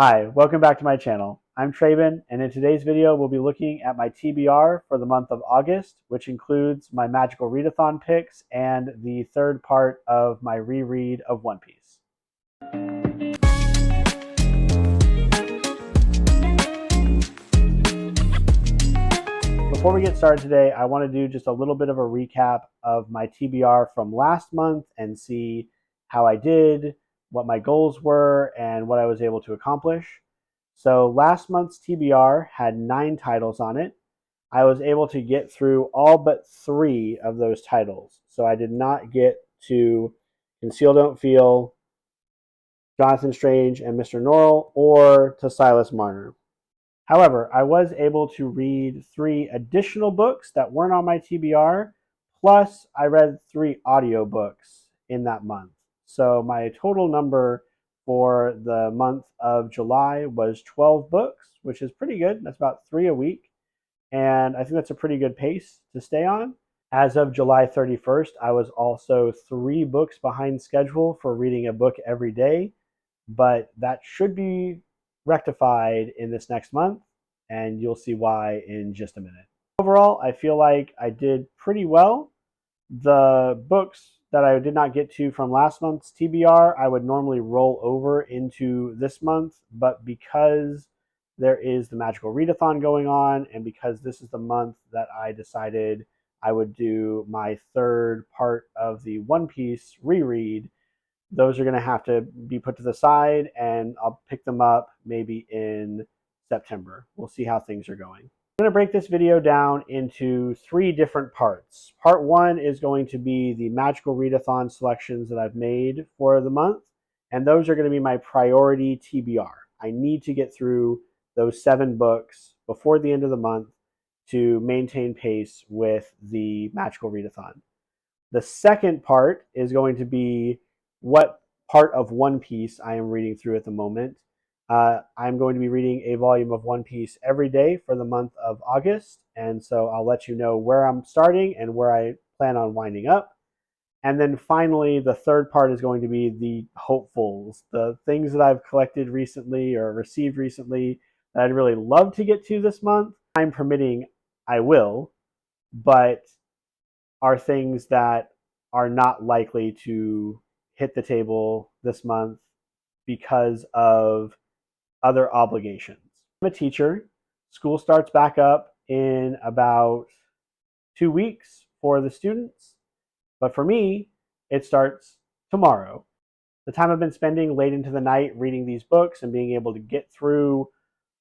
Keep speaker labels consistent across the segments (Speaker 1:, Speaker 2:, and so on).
Speaker 1: Hi, welcome back to my channel. I'm Traven, and in today's video, we'll be looking at my TBR for the month of August, which includes my Magical Readathon picks and the third part of my reread of One Piece. Before we get started today, I want to do just a little bit of a recap of my TBR from last month and see how I did, what my goals were, and what I was able to accomplish. So last month's TBR had 9 titles on it. I was able to get through all but 3 of those titles. So I did not get to Conceal Don't Feel, Jonathan Strange and Mr. Norrell, or to Silas Marner. However, I was able to read 3 additional books that weren't on my TBR, plus I read 3 audiobooks in that month. So my total number for the month of July was 12 books, which is pretty good. That's about 3 a week. And I think that's a pretty good pace to stay on. As of July 31st, I was also 3 books behind schedule for reading a book every day, but that should be rectified in this next month, and you'll see why in just a minute. Overall, I feel like I did pretty well. The books that I did not get to from last month's TBR, I would normally roll over into this month, but because there is the Magical Readathon going on, and because this is the month that I decided I would do my third part of the One Piece reread, those are going to have to be put to the side, and I'll pick them up maybe in September. We'll see how things are going. I'm going to break this video down into 3 different parts. Part 1 is going to be the Magical Readathon selections that I've made for the month, and those are going to be my priority TBR. I need to get through those 7 books before the end of the month to maintain pace with the Magical Readathon. The second part is going to be what part of One Piece I am reading through at the moment. I'm going to be reading a volume of One Piece every day for the month of August, and so I'll let you know where I'm starting and where I plan on winding up. And then finally, the third part is going to be the hopefuls, the things that I've collected recently or received recently that I'd really love to get to this month. Time permitting, I will, but are things that are not likely to hit the table this month because of other obligations. I'm a teacher. School starts back up in about 2 weeks for the students, but for me, it starts tomorrow. The time I've been spending late into the night reading these books and being able to get through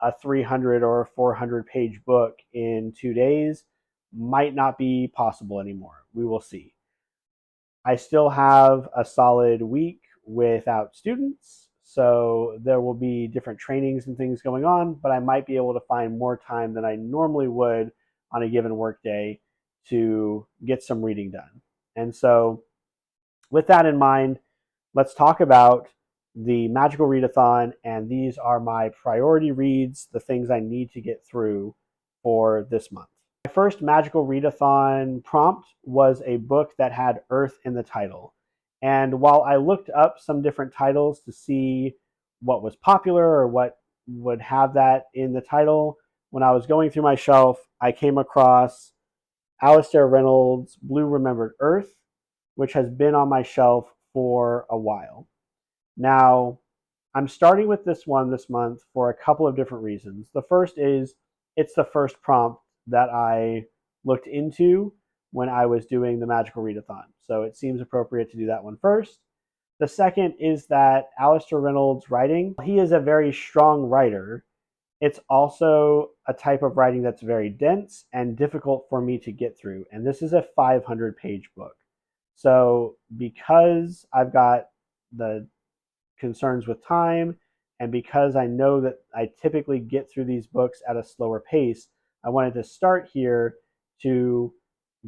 Speaker 1: a 300 or 400 page book in 2 days might not be possible anymore. We will see. I still have a solid week without students, so there will be different trainings and things going on, but I might be able to find more time than I normally would on a given work day to get some reading done. And so with that in mind, let's talk about the Magical Readathon, and these are my priority reads, the things I need to get through for this month. My first Magical Readathon prompt was a book that had Earth in the title. And while I looked up some different titles to see what was popular or what would have that in the title, when I was going through my shelf, I came across Alastair Reynolds' Blue Remembered Earth, which has been on my shelf for a while. Now, I'm starting with this one this month for a couple of different reasons. The first is it's the first prompt that I looked into when I was doing the Magical Readathon, so it seems appropriate to do that one first. The second is that Alastair Reynolds' writing, he is a very strong writer. It's also a type of writing that's very dense and difficult for me to get through, and this is a 500-page book. So because I've got the concerns with time, and because I know that I typically get through these books at a slower pace, I wanted to start here to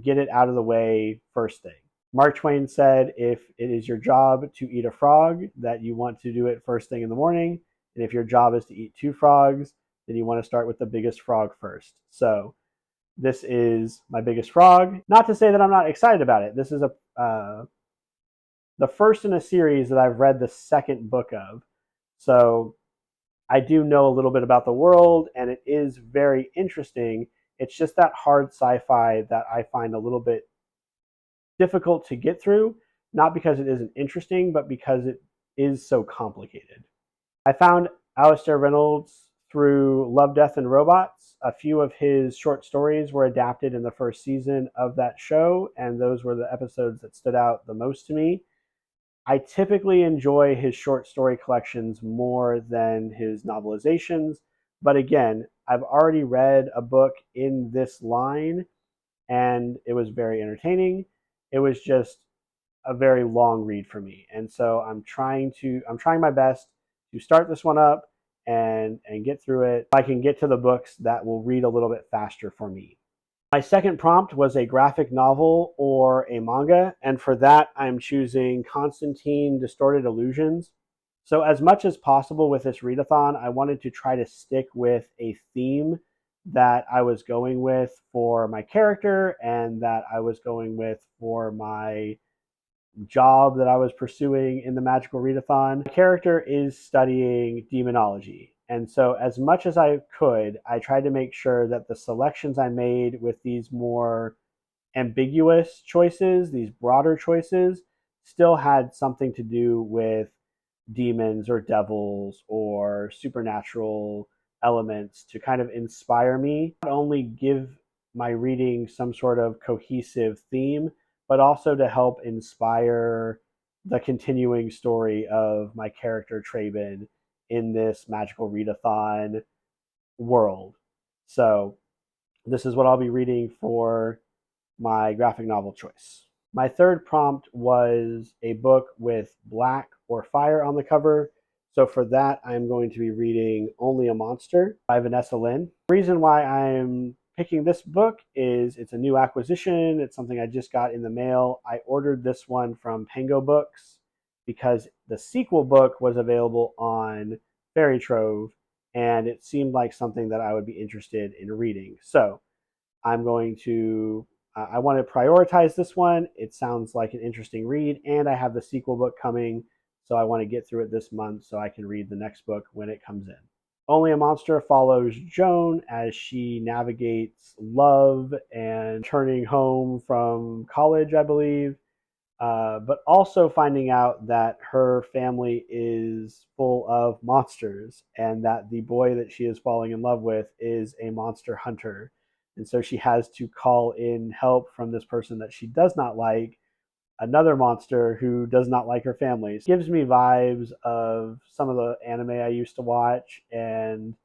Speaker 1: get it out of the way first thing. Mark Twain said, if it is your job to eat a frog, that you want to do it first thing in the morning. And if your job is to eat 2 frogs, then you want to start with the biggest frog first. So this is my biggest frog. Not to say that I'm not excited about it. This is the first in a series that I've read the second book of. So I do know a little bit about the world, and it is very interesting. It's just that hard sci-fi that I find a little bit difficult to get through, not because it isn't interesting, but because it is so complicated. I found Alastair Reynolds through Love, Death, and Robots. A few of his short stories were adapted in the first season of that show, and those were the episodes that stood out the most to me. I typically enjoy his short story collections more than his novelizations, but again, I've already read a book in this line, and it was very entertaining. It was just a very long read for me. And so I'm trying my best to start this one up and get through it. I can get to the books that will read a little bit faster for me. My second prompt was a graphic novel or a manga, and for that I'm choosing Constantine Distorted Illusions. So as much as possible with this readathon, I wanted to try to stick with a theme that I was going with for my character and that I was going with for my job that I was pursuing in the Magical Readathon. My character is studying demonology. And so, as much as I could, I tried to make sure that the selections I made with these more ambiguous choices, these broader choices, still had something to do with demons or devils or supernatural elements to kind of inspire me, not only give my reading some sort of cohesive theme, but also to help inspire the continuing story of my character Traben in this magical readathon world. So this is what I'll be reading for my graphic novel choice. My third prompt was a book with black or fire on the cover. So for that, I'm going to be reading Only a Monster by Vanessa Lynn. The reason why I'm picking this book is it's a new acquisition. It's something I just got in the mail. I ordered this one from Pengo Books because the sequel book was available on Fairy Trove, and it seemed like something that I would be interested in reading. So I'm going to I want to prioritize this one. It sounds like an interesting read, and I have the sequel book coming, so I want to get through it this month so I can read the next book when it comes in. Only a Monster follows Joan as she navigates love and turning home from college, I believe, but also finding out that her family is full of monsters and that the boy that she is falling in love with is a monster hunter. And so she has to call in help from this person that she does not like, another monster who does not like her family. It gives me vibes of some of the anime I used to watch, and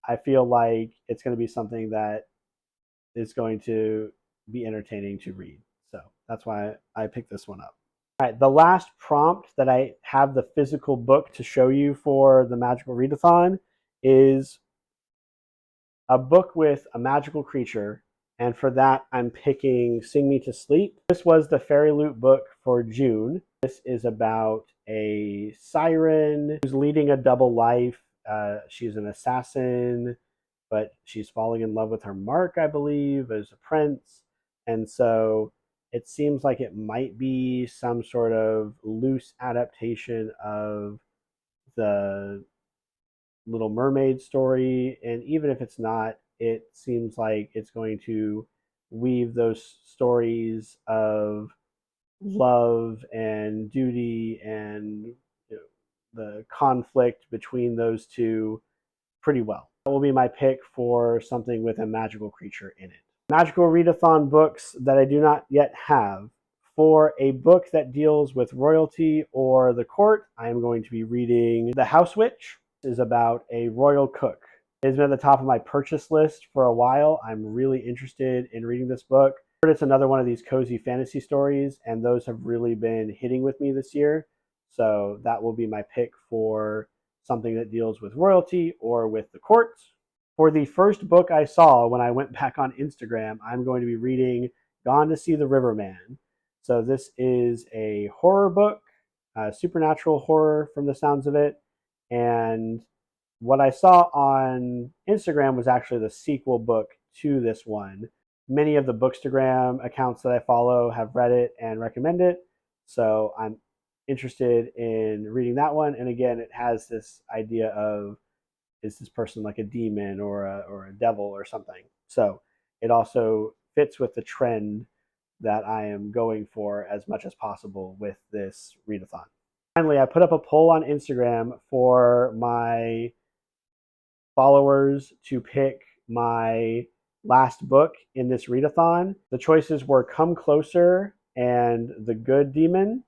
Speaker 1: I feel like it's going to be something that is going to be entertaining to read. So that's why I picked this one up. All right, the last prompt that I have the physical book to show you for the Magical Readathon is a book with a magical creature, and for that I'm picking Sing Me to Sleep. This was the Fairy Loot book for June. This is about a siren who's leading a double life. She's an assassin, but she's falling in love with her Mark, I believe, as a prince. And so it seems like it might be some sort of loose adaptation of the Little Mermaid story. And even if it's not, it seems like it's going to weave those stories of love and duty and the conflict between those two pretty well. That will be my pick for something with a magical creature in it. Magical Readathon books that I do not yet have. For a book that deals with royalty or the court, I am going to be reading The House Witch. It is about a royal cook. It has been at the top of my purchase list for a while. I'm really interested in reading this book. It's another one of these cozy fantasy stories, and those have really been hitting with me this year. So that will be my pick for something that deals with royalty or with the courts. For the first book I saw when I went back on Instagram, I'm going to be reading Gone to See the Riverman. So this is a horror book, supernatural horror from the sounds of it. And what I saw on Instagram was actually the sequel book to this one. Many of the Bookstagram accounts that I follow have read it and recommend it. So I'm interested in reading that one. And again, it has this idea of is this person like a demon or a devil or something? So it also fits with the trend that I am going for as much as possible with this readathon. Finally, I put up a poll on Instagram for my followers to pick my last book in this readathon. The choices were Come Closer and The Good Demon,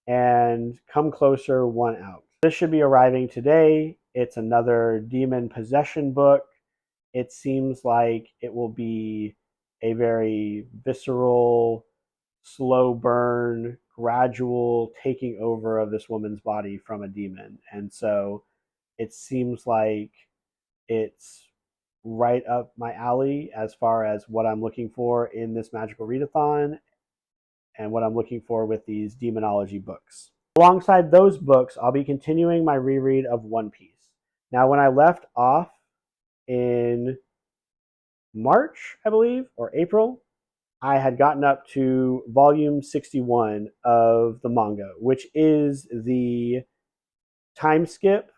Speaker 1: and Come Closer won out. This should be arriving today. It's another demon possession book. It seems like it will be a very visceral, slow burn, gradual taking over of this woman's body from a demon. And so it seems like it's right up my alley as far as what I'm looking for in this magical readathon and what I'm looking for with these demonology books. Alongside those books, I'll be continuing my reread of One Piece. Now, when I left off in March, I believe, or April, I had gotten up to volume 61 of the manga, which is the time skip.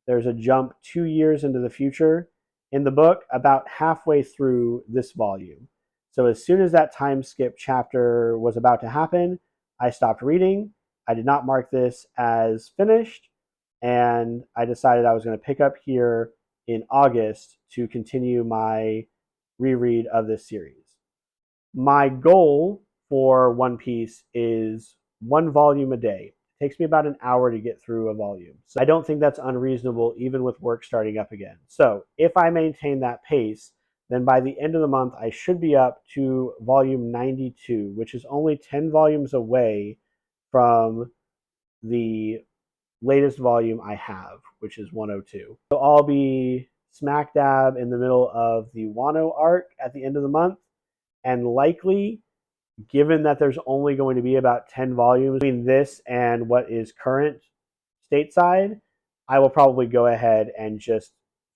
Speaker 1: There's a jump 2 years into the future in the book, about halfway through this volume. So as soon as that time skip chapter was about to happen, I stopped reading. I did not mark this as finished, and I decided I was going to pick up here in August to continue my reread of this series. My goal for One Piece is one volume a day. It takes me about an hour to get through a volume. So I don't think that's unreasonable, even with work starting up again. So if I maintain that pace, then by the end of the month, I should be up to volume 92, which is only 10 volumes away from the latest volume I have, which is 102. So I'll be smack dab in the middle of the Wano arc at the end of the month, and likely, given that there's only going to be about 10 volumes between this and what is current stateside, I will probably go ahead and just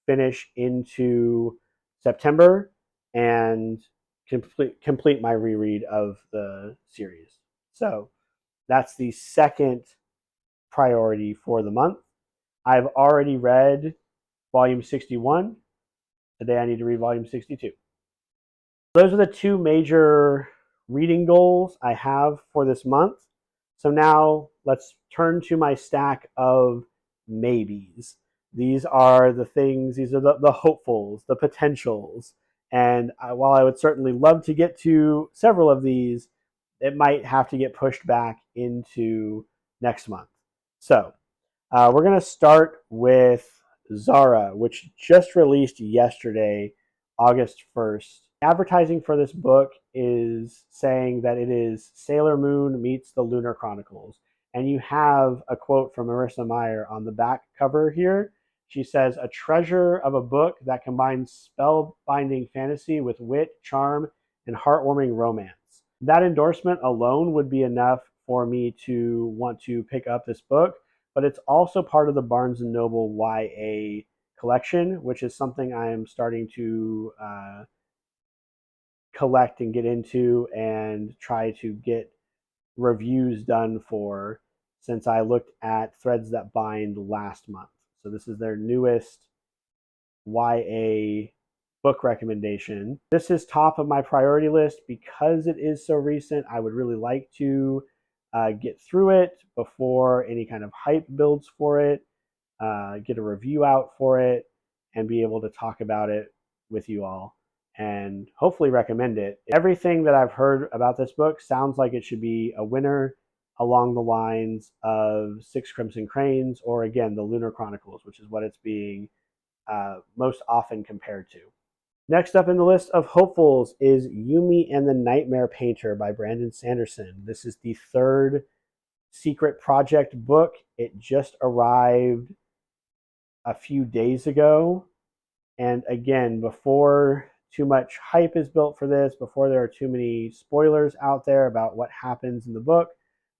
Speaker 1: finish into September and complete my reread of the series. So that's the second priority for the month. I've already read volume 61. Today I need to read volume 62. Those are the two major reading goals I have for this month. So now let's turn to my stack of maybes. These are the things, these are the hopefuls, the potentials. And while I would certainly love to get to several of these, it might have to get pushed back into next month. So we're going to start with Zara, which just released yesterday, August 1st. Advertising for this book is saying that it is Sailor Moon meets the Lunar Chronicles. And you have a quote from Marissa Meyer on the back cover here. She says, "A treasure of a book that combines spellbinding fantasy with wit, charm, and heartwarming romance." That endorsement alone would be enough for me to want to pick up this book, but it's also part of the Barnes & Noble YA collection, which is something I am starting to collect and get into and try to get reviews done for, since I looked at Threads That Bind last month. So this is their newest YA book recommendation. This is top of my priority list because it is so recent. I would really like to get through it before any kind of hype builds for it, get a review out for it, and be able to talk about it with you all and hopefully recommend it. Everything that I've heard about this book sounds like it should be a winner along the lines of Six Crimson Cranes, or again, the Lunar Chronicles, which is what it's being most often compared to. Next up in the list of hopefuls is Yumi and the Nightmare Painter by Brandon Sanderson. This is the third secret project book. It just arrived a few days ago. And again, before too much hype is built for this, before there are too many spoilers out there about what happens in the book,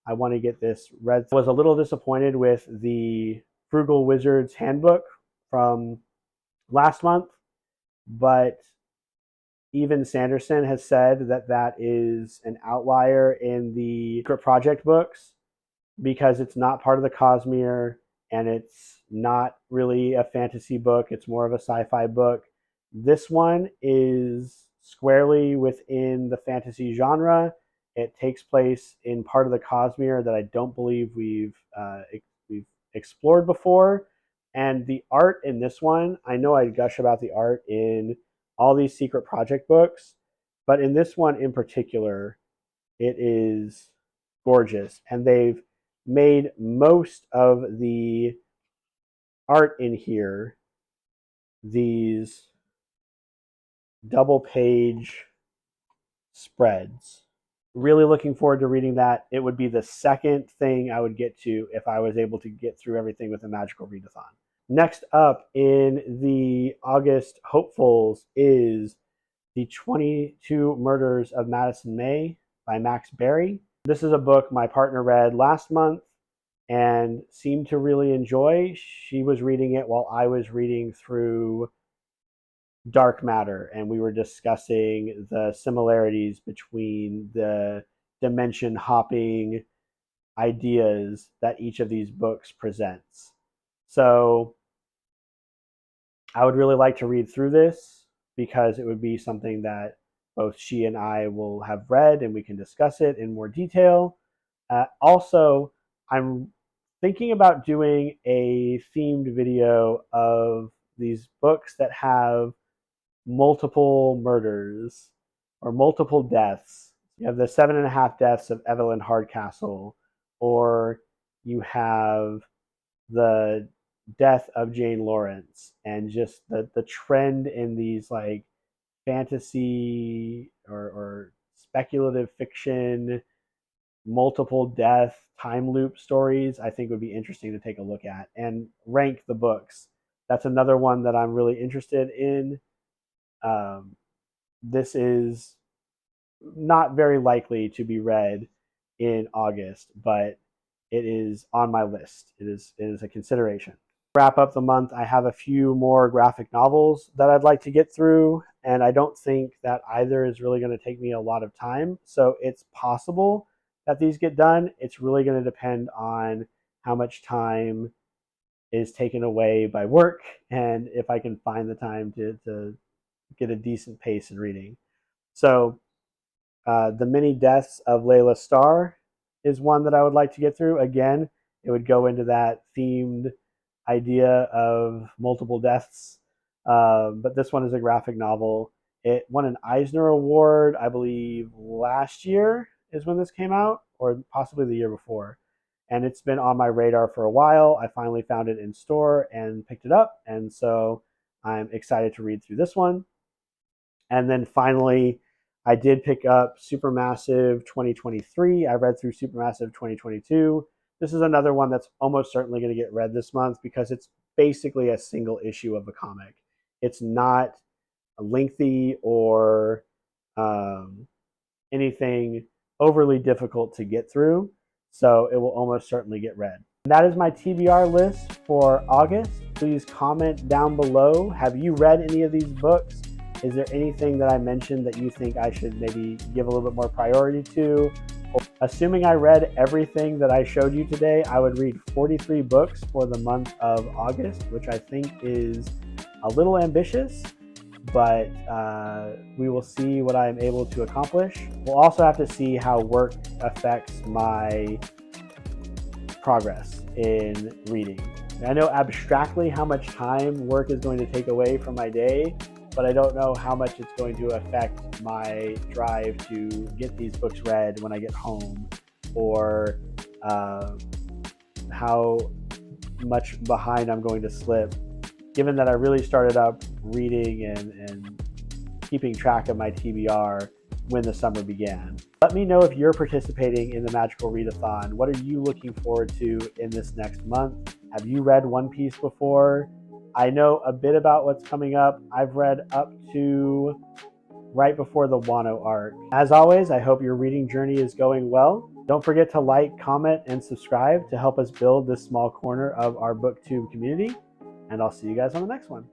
Speaker 1: I want to get this read. I was a little disappointed with the Frugal Wizard's Handbook from last month, but even Sanderson has said that that is an outlier in the Secret Project books because it's not part of the Cosmere and it's not really a fantasy book. It's more of a sci-fi book. This one is squarely within the fantasy genre. It takes place in part of the Cosmere that I don't believe we've explored before. And the art in this one, I know I gush about the art in all these secret project books, but in this one in particular, it is gorgeous. And they've made most of the art in here these double page spreads. Really looking forward to reading that. It would be the second thing I would get to if I was able to get through everything with a magical readathon. Next up in the August hopefuls is The 22 Murders of Madison May by Max Berry. This is a book my partner read last month and seemed to really enjoy. She was reading it while I was reading through Dark Matter, and we were discussing the similarities between the dimension hopping ideas that each of these books presents. So I would really like to read through this because it would be something that both she and I will have read and we can discuss it in more detail. Also, I'm thinking about doing a themed video of these books that have multiple murders or multiple deaths. You have the 7.5 Deaths of Evelyn Hardcastle, or you have the death of Jane Lawrence, and just the trend in these like fantasy or speculative fiction multiple death time loop stories, I think would be interesting to take a look at and rank the books. That's another one that I'm really interested in. This is not very likely to be read in August, but it is on my list. It is a consideration. Wrap up the month, I have a few more graphic novels that I'd like to get through, and I don't think that either is really going to take me a lot of time. So it's possible that these get done. It's really going to depend on how much time is taken away by work and if I can find the time to get a decent pace in reading. So The Many Deaths of Layla Starr is one that I would like to get through. Again, it would go into that themed idea of multiple deaths. But this one is a graphic novel. It won an Eisner Award, I believe, last year is when this came out, or possibly the year before. And it's been on my radar for a while. I finally found it in store and picked it up. And so I'm excited to read through this one. And then finally, I did pick up Supermassive 2023. I read through Supermassive 2022. This is another one that's almost certainly going to get read this month because it's basically a single issue of a comic. It's not lengthy or anything overly difficult to get through, so it will almost certainly get read. That is my TBR list for August. Please comment down below. Have you read any of these books? Is there anything that I mentioned that you think I should maybe give a little bit more priority to? Assuming I read everything that I showed you today, I would read 43 books for the month of August, which I think is a little ambitious, but we will see what I'm able to accomplish. We'll also have to see how work affects my progress in reading. I know abstractly how much time work is going to take away from my day, but I don't know how much it's going to affect my drive to get these books read when I get home, or how much behind I'm going to slip, given that I really started up reading and keeping track of my TBR when the summer began. Let me know if you're participating in the Magical Readathon. What are you looking forward to in this next month? Have you read One Piece before? I know a bit about what's coming up. I've read up to right before the Wano arc. As always, I hope your reading journey is going well. Don't forget to like, comment, and subscribe to help us build this small corner of our BookTube community. And I'll see you guys on the next one.